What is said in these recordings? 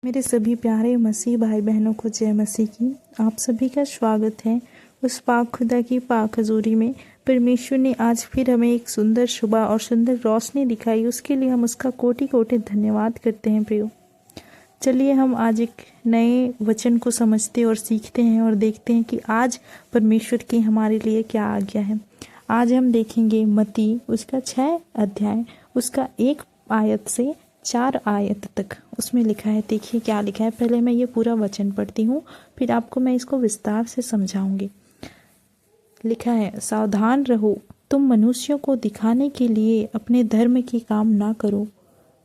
मेरे सभी प्यारे मसीह भाई बहनों को जय मसीह की। आप सभी का स्वागत है उस पाक खुदा की पाक हजूरी में। परमेश्वर ने आज फिर हमें एक सुंदर सुबह और सुंदर रोशनी दिखाई, उसके लिए हम उसका कोटि कोटि धन्यवाद करते हैं प्रियो। चलिए हम आज एक नए वचन को समझते और सीखते हैं और देखते हैं कि आज परमेश्वर की हमारे लिए क्या आज्ञा है। आज हम देखेंगे मत्ती उसका 6 अध्याय उसका 1 आयत से 4 आयत तक। उसमें लिखा है, देखिए क्या लिखा है। पहले मैं ये पूरा वचन पढ़ती हूँ, फिर आपको मैं इसको विस्तार से समझाऊंगी। लिखा है, सावधान रहो, तुम मनुष्यों को दिखाने के लिए अपने धर्म के काम ना करो,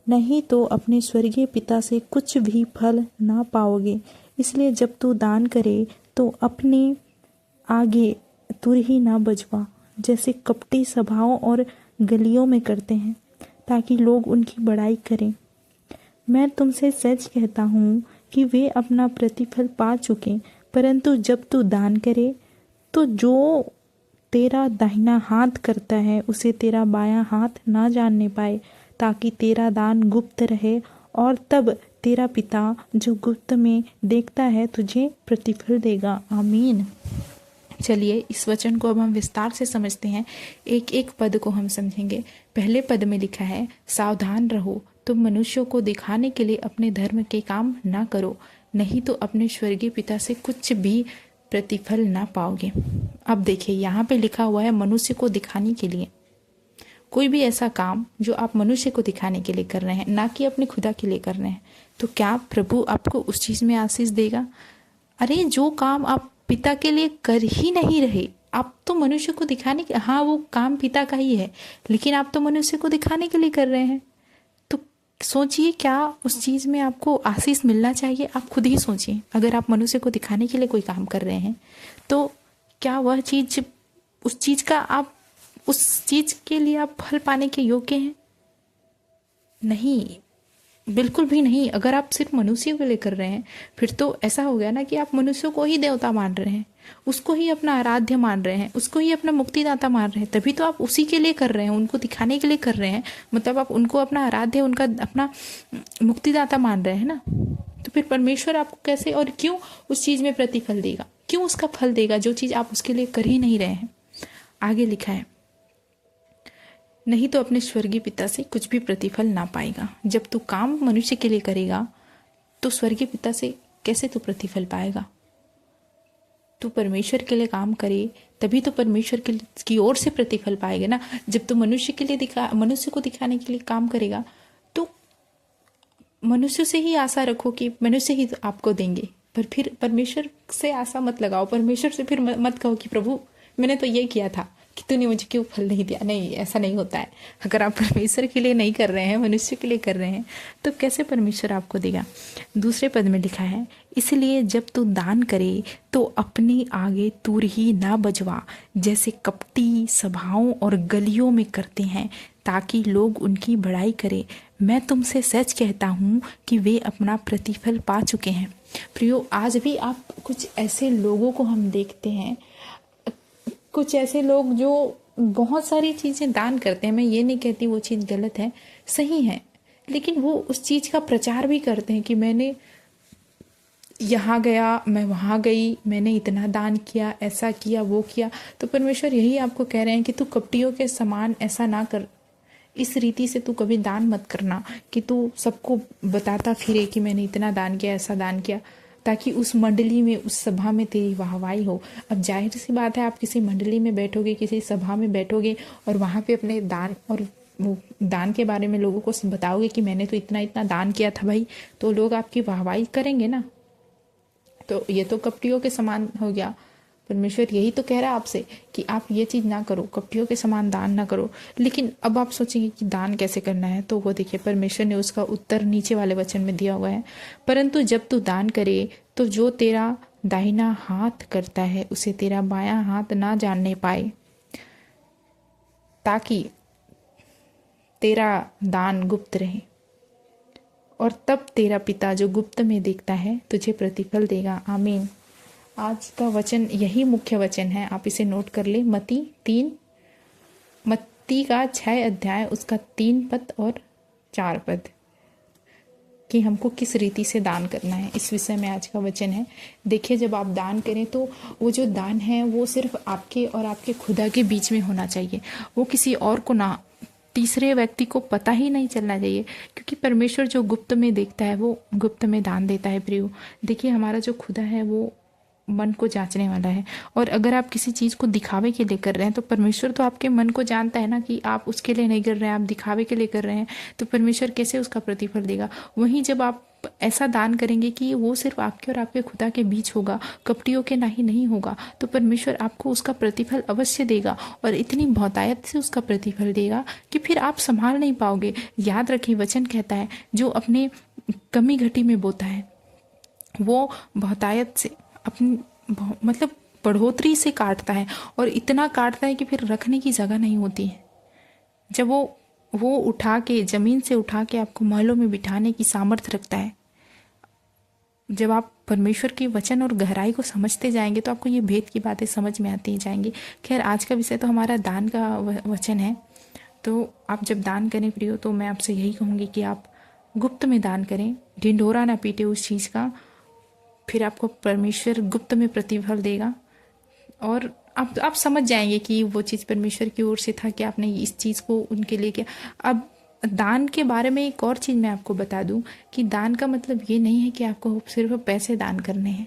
नहीं तो अपने स्वर्गीय पिता से कुछ भी फल ना पाओगे। इसलिए जब तू दान करे तो अपने आगे तुरही ना बजवा, जैसे कपटी सभाओं और गलियों में करते हैं, ताकि लोग उनकी बड़ाई करें। मैं तुमसे सच कहता हूँ कि वे अपना प्रतिफल पा चुके। परंतु जब तू दान करे तो जो तेरा दाहिना हाथ करता है उसे तेरा बायां हाथ ना जानने पाए, ताकि तेरा दान गुप्त रहे, और तब तेरा पिता जो गुप्त में देखता है तुझे प्रतिफल देगा। आमीन। चलिए इस वचन को अब हम विस्तार से समझते हैं। एक एक पद को हम समझेंगे। पहले पद में लिखा है, सावधान रहो, तुम मनुष्यों को दिखाने के लिए अपने धर्म के काम ना करो, नहीं तो अपने स्वर्गीय पिता से कुछ भी प्रतिफल ना पाओगे। अब देखिए यहाँ पे लिखा हुआ है मनुष्य को दिखाने के लिए। कोई भी ऐसा काम जो आप मनुष्य को दिखाने के लिए कर रहे हैं, ना कि अपने खुदा के लिए कर रहे हैं, तो क्या प्रभु आपको उस चीज में आशीष देगा? अरे जो काम आप पिता के लिए कर ही नहीं रहे, आप तो मनुष्य को दिखाने के, हाँ वो काम पिता का ही है, लेकिन आप तो मनुष्य को दिखाने के लिए कर रहे हैं। तो सोचिए क्या उस चीज में आपको आशीष मिलना चाहिए? आप खुद ही सोचिए। अगर आप मनुष्य को दिखाने के लिए कोई काम कर रहे हैं तो क्या वह चीज, उस चीज का आप, उस चीज के लिए आप फल पाने के योग्य हैं? नहीं, बिल्कुल भी नहीं। अगर आप सिर्फ मनुष्यों के लिए कर रहे हैं, फिर तो ऐसा हो गया ना कि आप मनुष्यों को ही देवता मान रहे हैं, उसको ही अपना आराध्य मान रहे हैं, उसको ही अपना मुक्तिदाता मान रहे हैं। तभी तो आप उसी के लिए कर रहे हैं, उनको दिखाने के लिए कर रहे हैं। मतलब आप उनको अपना आराध्य, उनका अपना मुक्तिदाता मान रहे हैं ना। तो फिर परमेश्वर आपको कैसे और क्यों उस चीज में प्रतिफल देगा? क्यों उसका फल देगा जो चीज आप उसके लिए कर ही नहीं रहे हैं? आगे लिखा है, नहीं तो अपने स्वर्गीय पिता से कुछ भी प्रतिफल ना पाएगा। जब तू काम मनुष्य के लिए करेगा तो स्वर्गीय पिता से कैसे तू प्रतिफल पाएगा? तू परमेश्वर के लिए काम करे तभी तो परमेश्वर की ओर से प्रतिफल पाएगा ना। जब तू मनुष्य के लिए मनुष्य को दिखाने के लिए काम करेगा तो मनुष्य से ही आशा रखो कि मनुष्य ही आपको देंगे, पर फिर परमेश्वर से आशा मत लगाओ। परमेश्वर से फिर मत कहो कि प्रभु मैंने तो ये किया था कि तूने मुझे क्यों फल नहीं दिया। नहीं, ऐसा नहीं होता है। अगर आप परमेश्वर के लिए नहीं कर रहे हैं, मनुष्य के लिए कर रहे हैं, तो कैसे परमेश्वर आपको देगा? दूसरे पद में लिखा है, इसलिए जब तू दान करे तो अपने आगे तुरही ना बजवा, जैसे कपटी सभाओं और गलियों में करते हैं, ताकि लोग उनकी बड़ाई करें। मैं तुमसे सच कहता हूँ कि वे अपना प्रतिफल पा चुके हैं। प्रियो, आज भी आप कुछ ऐसे लोगों को हम देखते हैं, कुछ ऐसे लोग जो बहुत सारी चीजें दान करते हैं। मैं ये नहीं कहती वो चीज गलत है, सही है, लेकिन वो उस चीज का प्रचार भी करते हैं कि मैंने यहाँ गया, मैं वहां गई, मैंने इतना दान किया, ऐसा किया, वो किया। तो परमेश्वर यही आपको कह रहे हैं कि तू कपटियों के समान ऐसा ना कर। इस रीति से तू कभी दान मत करना कि तू सबको बताता फिरे कि मैंने इतना दान किया, ऐसा दान किया, ताकि उस मंडली में, उस सभा में तेरी वाहवाही हो। अब जाहिर सी बात है, आप किसी मंडली में बैठोगे, किसी सभा में बैठोगे और वहां पे अपने दान और वो दान के बारे में लोगों को बताओगे कि मैंने तो इतना इतना दान किया था भाई, तो लोग आपकी वाहवाही करेंगे ना। तो ये तो कपटियों के समान हो गया। परमेश्वर यही तो कह रहा है आपसे कि आप ये चीज ना करो, कपटियों के समान दान ना करो। लेकिन अब आप सोचेंगे कि दान कैसे करना है, तो वो देखिए परमेश्वर ने उसका उत्तर नीचे वाले वचन में दिया हुआ है। परंतु जब तू दान करे तो जो तेरा दाहिना हाथ करता है उसे तेरा बायां हाथ ना जानने पाए, ताकि तेरा दान गुप्त रहे, और तब तेरा पिता जो गुप्त में देखता है तुझे प्रतिफल देगा। आमीन। आज का वचन यही मुख्य वचन है, आप इसे नोट कर ले। मत्ती का 6 अध्याय उसका 3 पद और 4 पद। कि हमको किस रीति से दान करना है। इस विषय में आज का वचन है। देखिए, जब आप दान करें तो वो जो दान है वो सिर्फ आपके और आपके खुदा के बीच में होना चाहिए, वो किसी और को ना, तीसरे व्यक्ति को पता ही नहीं चलना चाहिए, क्योंकि परमेश्वर जो गुप्त में देखता है वो गुप्त में दान देता है प्रियो। देखिए, हमारा जो खुदा है वो मन को जांचने वाला है, और अगर आप किसी चीज़ को दिखावे के लिए कर रहे हैं तो परमेश्वर तो आपके मन को जानता है ना कि आप उसके लिए नहीं कर रहे हैं, आप दिखावे के लिए कर रहे हैं, तो परमेश्वर कैसे उसका प्रतिफल देगा। वहीं जब आप ऐसा दान करेंगे कि वो सिर्फ आपके और आपके खुदा के बीच होगा, कपटियों के नहीं होगा, तो परमेश्वर आपको उसका प्रतिफल अवश्य देगा, और इतनी बहुतायत से उसका प्रतिफल देगा कि फिर आप संभाल नहीं पाओगे। याद रखिए, वचन कहता है जो अपने कमी घटी में बोता है वो बहुतायत से अपनी मतलब बढ़ोतरी से काटता है, और इतना काटता है कि फिर रखने की जगह नहीं होती है। जब वो उठा के ज़मीन से उठा के आपको महलों में बिठाने की सामर्थ्य रखता है। जब आप परमेश्वर के वचन और गहराई को समझते जाएंगे तो आपको ये भेद की बातें समझ में आती जाएंगी। खैर, आज का विषय तो हमारा दान का वचन है। तो आप जब दान करें प्रियो, तो मैं आपसे यही कहूँगी कि आप गुप्त में दान करें, ढिंढोरा ना पीटे उस चीज़ का, फिर आपको परमेश्वर गुप्त में प्रतिफल देगा, और आप समझ जाएंगे कि वो चीज़ परमेश्वर की ओर से था कि आपने इस चीज़ को उनके लिए किया। अब दान के बारे में एक और चीज़ मैं आपको बता दूं कि दान का मतलब ये नहीं है कि आपको सिर्फ पैसे दान करने हैं,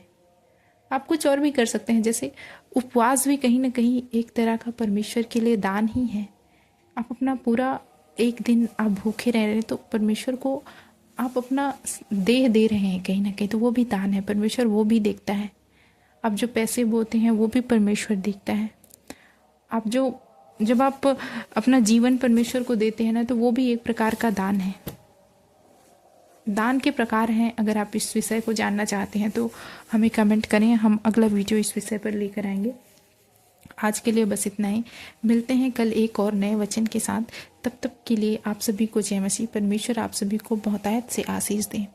आप कुछ और भी कर सकते हैं। जैसे उपवास भी कहीं ना कहीं एक तरह का परमेश्वर के लिए दान ही है। आप अपना पूरा एक दिन आप भूखे रह रहे हैं तो परमेश्वर को आप अपना देह दे रहे हैं कहीं ना कहीं, तो वो भी दान है, परमेश्वर वो भी देखता है। आप जो पैसे बोते हैं वो भी परमेश्वर देखता है। आप जब आप अपना जीवन परमेश्वर को देते हैं ना, तो वो भी एक प्रकार का दान है। दान के प्रकार हैं। अगर आप इस विषय को जानना चाहते हैं तो हमें कमेंट करें, हम अगला वीडियो इस विषय पर लेकर आएंगे। आज के लिए बस इतना ही। मिलते हैं कल एक और नए वचन के साथ। तब तक के लिए आप सभी को जय मसीह। परमेश्वर आप सभी को बहुतायत से आशीष दें।